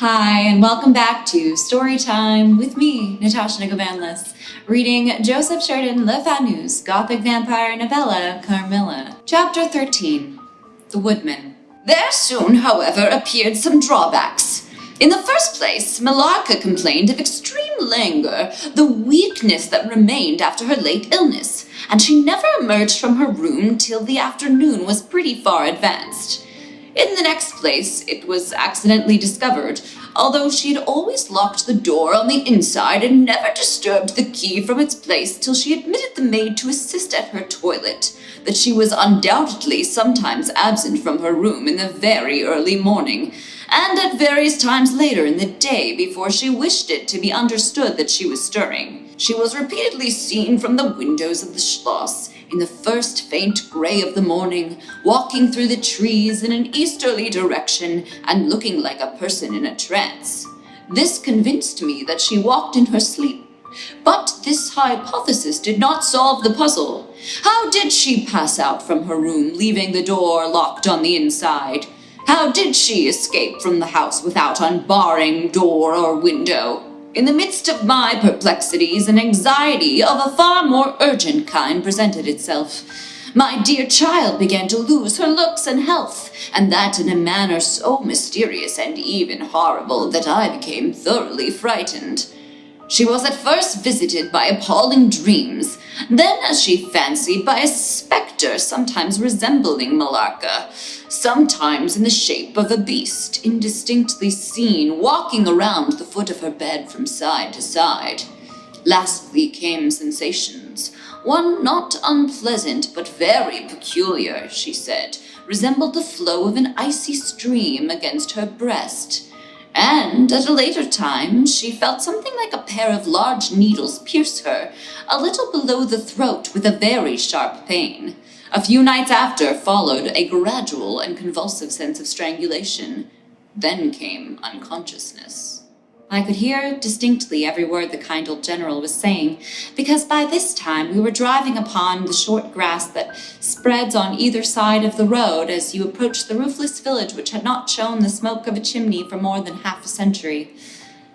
Hi, and welcome back to Storytime with me, Natasha Negovanlis, reading Joseph Sheridan Le Fanu's Gothic vampire novella, Carmilla. Chapter 13, The Woodman. There soon, however, appeared some drawbacks. In the first place, Millarca complained of extreme languor, the weakness that remained after her late illness, and she never emerged from her room till the afternoon was pretty far advanced. In the next place, it was accidentally discovered, although she had always locked the door on the inside and never disturbed the key from its place till she admitted the maid to assist at her toilet, that she was undoubtedly sometimes absent from her room in the very early morning, and at various times later in the day before she wished it to be understood that she was stirring. She was repeatedly seen from the windows of the schloss, in the first faint gray of the morning, walking through the trees in an easterly direction and looking like a person in a trance. This convinced me that she walked in her sleep. But this hypothesis did not solve the puzzle. How did she pass out from her room, leaving the door locked on the inside? How did she escape from the house without unbarring door or window? In the midst of my perplexities, an anxiety of a far more urgent kind presented itself. My dear child began to lose her looks and health, and that in a manner so mysterious and even horrible that I became thoroughly frightened. She was at first visited by appalling dreams, then, as she fancied, by a spectre sometimes resembling Millarca, sometimes in the shape of a beast, indistinctly seen, walking around the foot of her bed from side to side. Lastly came sensations. One not unpleasant, but very peculiar, she said, resembled the flow of an icy stream against her breast. And at a later time, she felt something like a pair of large needles pierce her, a little below the throat with a very sharp pain. A few nights after followed a gradual and convulsive sense of strangulation. Then came unconsciousness. I could hear distinctly every word the kind old general was saying, because by this time we were driving upon the short grass that spreads on either side of the road as you approach the roofless village which had not shown the smoke of a chimney for more than half a century.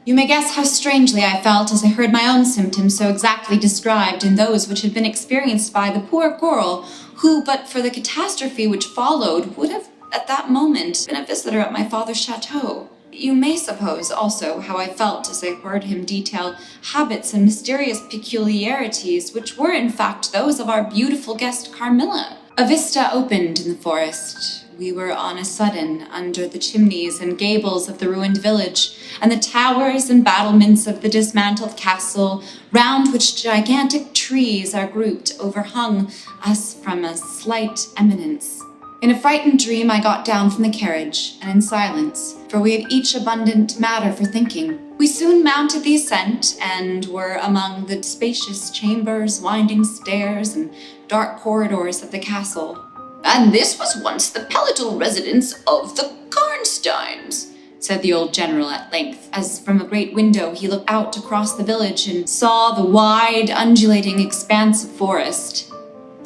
You may guess how strangely I felt as I heard my own symptoms so exactly described in those which had been experienced by the poor girl who, but for the catastrophe which followed, would have at that moment been a visitor at my father's chateau. You may suppose also how I felt as I heard him detail habits and mysterious peculiarities which were in fact those of our beautiful guest Carmilla. A vista opened in the forest. We were on a sudden under the chimneys and gables of the ruined village, and the towers and battlements of the dismantled castle, round which gigantic trees are grouped, overhung us from a slight eminence. In a frightened dream I got down from the carriage, and in silence, for we had each abundant matter for thinking. We soon mounted the ascent, and were among the spacious chambers, winding stairs, and dark corridors of the castle. "And this was once the palatal residence of the Karnsteins," said the old general at length, as from a great window he looked out across the village and saw the wide, undulating expanse of forest.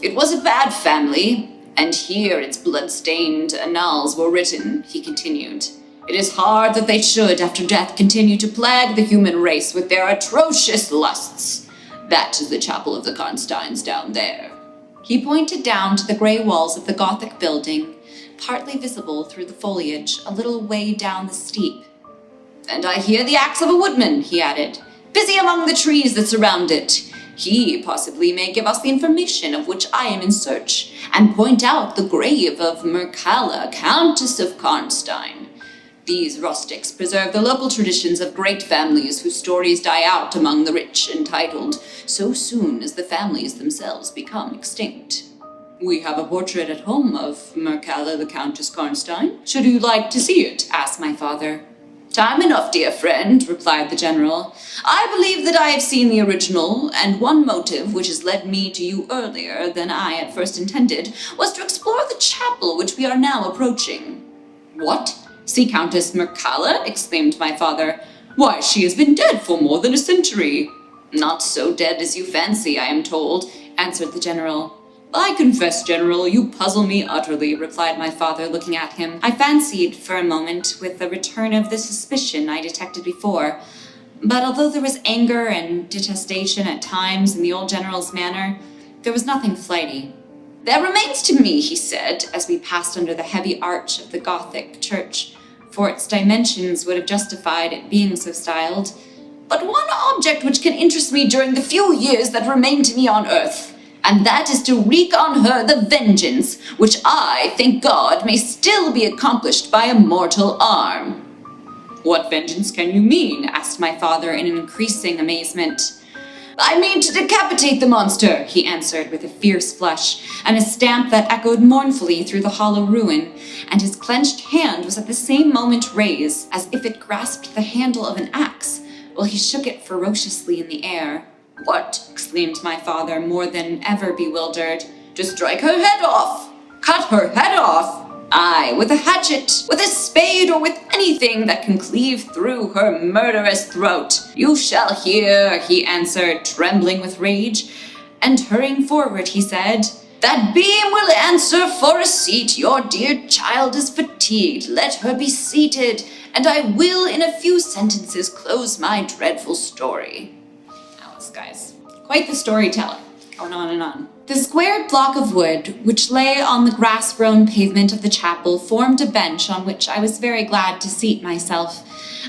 "It was a bad family, and here its blood-stained annals were written," he continued. "It is hard that they should, after death, continue to plague the human race with their atrocious lusts. That is the chapel of the Karnsteins down there." He pointed down to the gray walls of the Gothic building, partly visible through the foliage, a little way down the steep. "And I hear the axe of a woodman," he added, "busy among the trees that surround it. He possibly may give us the information of which I am in search, and point out the grave of Mircalla, Countess of Karnstein. These rustics preserve the local traditions of great families whose stories die out among the rich and titled so soon as the families themselves become extinct." "We have a portrait at home of Mircalla, the Countess Karnstein. Should you like to see it?" asked my father. "Time enough, dear friend," replied the general. "I believe that I have seen the original, and one motive which has led me to you earlier than I at first intended was to explore the chapel which we are now approaching." "What? See Countess Mircalla?" exclaimed my father. "Why, she has been dead for more than a century." "Not so dead as you fancy, I am told," answered the general. I confess, General, you puzzle me utterly, replied my father, looking at him. I fancied for a moment with a return of the suspicion I detected before, but although there was anger and detestation at times in the old General's manner, there was nothing flighty. There remains to me, he said, as we passed under the heavy arch of the Gothic church, for its dimensions would have justified it being so styled, but one object which can interest me during the few years that remain to me on earth, and that is to wreak on her the vengeance which I, thank God, may still be accomplished by a mortal arm. What vengeance can you mean? Asked my father in increasing amazement. I mean to decapitate the monster, he answered with a fierce flush, and a stamp that echoed mournfully through the hollow ruin, and his clenched hand was at the same moment raised, as if it grasped the handle of an axe, while he shook it ferociously in the air. What? Exclaimed my father, more than ever bewildered. To strike her head off! Cut her head off! Aye, with a hatchet, with a spade, or with anything that can cleave through her murderous throat. You shall hear, he answered, trembling with rage. And hurrying forward, he said, That beam will answer for a seat. Your dear child is fatigued. Let her be seated, and I will in a few sentences close my dreadful story. Alice, guys. Quite the storyteller. Going on and on. The squared block of wood, which lay on the grass-grown pavement of the chapel, formed a bench on which I was very glad to seat myself.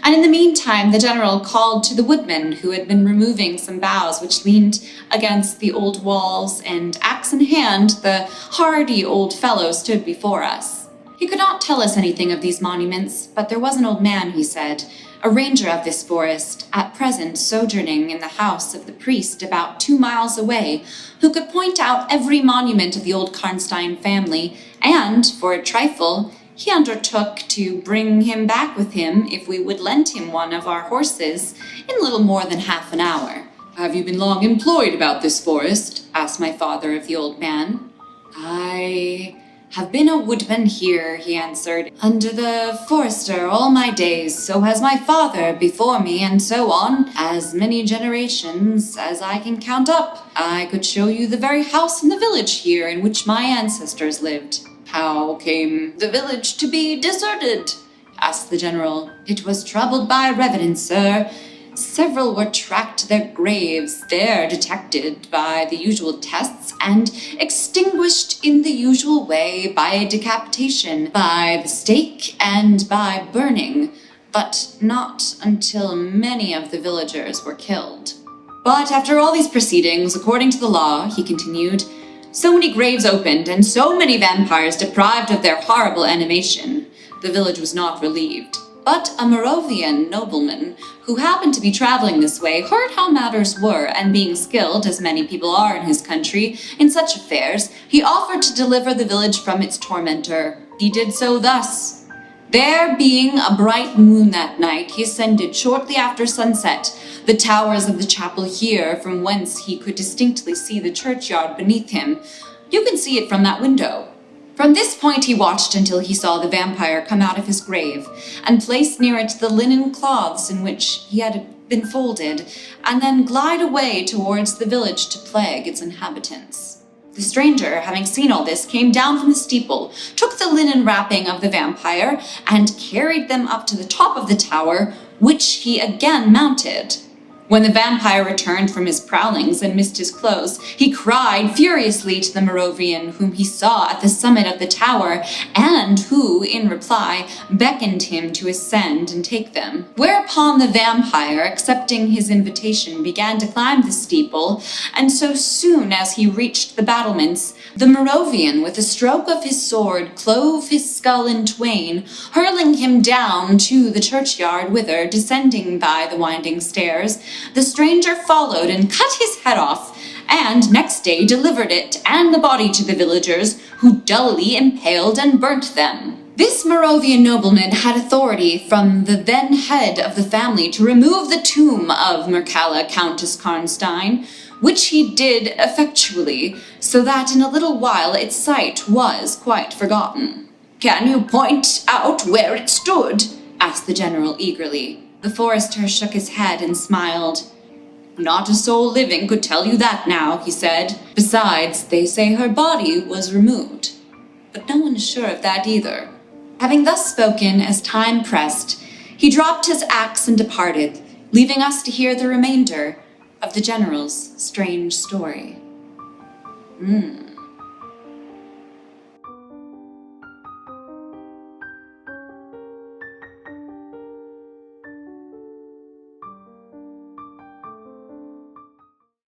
And in the meantime, the general called to the woodman, who had been removing some boughs which leaned against the old walls, and axe in hand, the hardy old fellow stood before us. He could not tell us anything of these monuments, but there was an old man, he said, a ranger of this forest, at present sojourning in the house of the priest about 2 miles away, who could point out every monument of the old Karnstein family, and, for a trifle, he undertook to bring him back with him if we would lend him one of our horses in little more than half an hour. Have you been long employed about this forest? Asked my father of the old man. I have been a woodman here, he answered, under the forester all my days, so has my father before me, and so on, as many generations as I can count up. I could show you the very house in the village here in which my ancestors lived. How came the village to be deserted? Asked the general. It was troubled by revenants, sir. Several were tracked to their graves, there detected by the usual tests, and extinguished in the usual way by decapitation, by the stake, and by burning, but not until many of the villagers were killed. But after all these proceedings, according to the law, he continued, so many graves opened, and so many vampires deprived of their horrible animation, the village was not relieved. But a Moravian nobleman, who happened to be traveling this way, heard how matters were, and being skilled, as many people are in his country, in such affairs, he offered to deliver the village from its tormentor. He did so thus. There being a bright moon that night, he ascended shortly after sunset the towers of the chapel here, from whence he could distinctly see the churchyard beneath him. You can see it from that window. From this point he watched until he saw the vampire come out of his grave, and place near it the linen cloths in which he had been folded, and then glide away towards the village to plague its inhabitants. The stranger, having seen all this, came down from the steeple, took the linen wrapping of the vampire, and carried them up to the top of the tower, which he again mounted. When the vampire returned from his prowlings and missed his clothes, he cried furiously to the Moravian, whom he saw at the summit of the tower, and who, in reply, beckoned him to ascend and take them. Whereupon the vampire, accepting his invitation, began to climb the steeple, and so soon as he reached the battlements, the Moravian, with a stroke of his sword, clove his skull in twain, hurling him down to the churchyard, whither, descending by the winding stairs, the stranger followed and cut his head off, and next day delivered it and the body to the villagers, who dully impaled and burnt them. This Moravian nobleman had authority from the then head of the family to remove the tomb of Mircalla, Countess Karnstein, which he did effectually, so that in a little while its site was quite forgotten. Can you point out where it stood? Asked the general eagerly. The forester shook his head and smiled. Not a soul living could tell you that now, he said. Besides, they say her body was removed. But no one is sure of that either. Having thus spoken, as time pressed, he dropped his axe and departed, leaving us to hear the remainder of the General's strange story.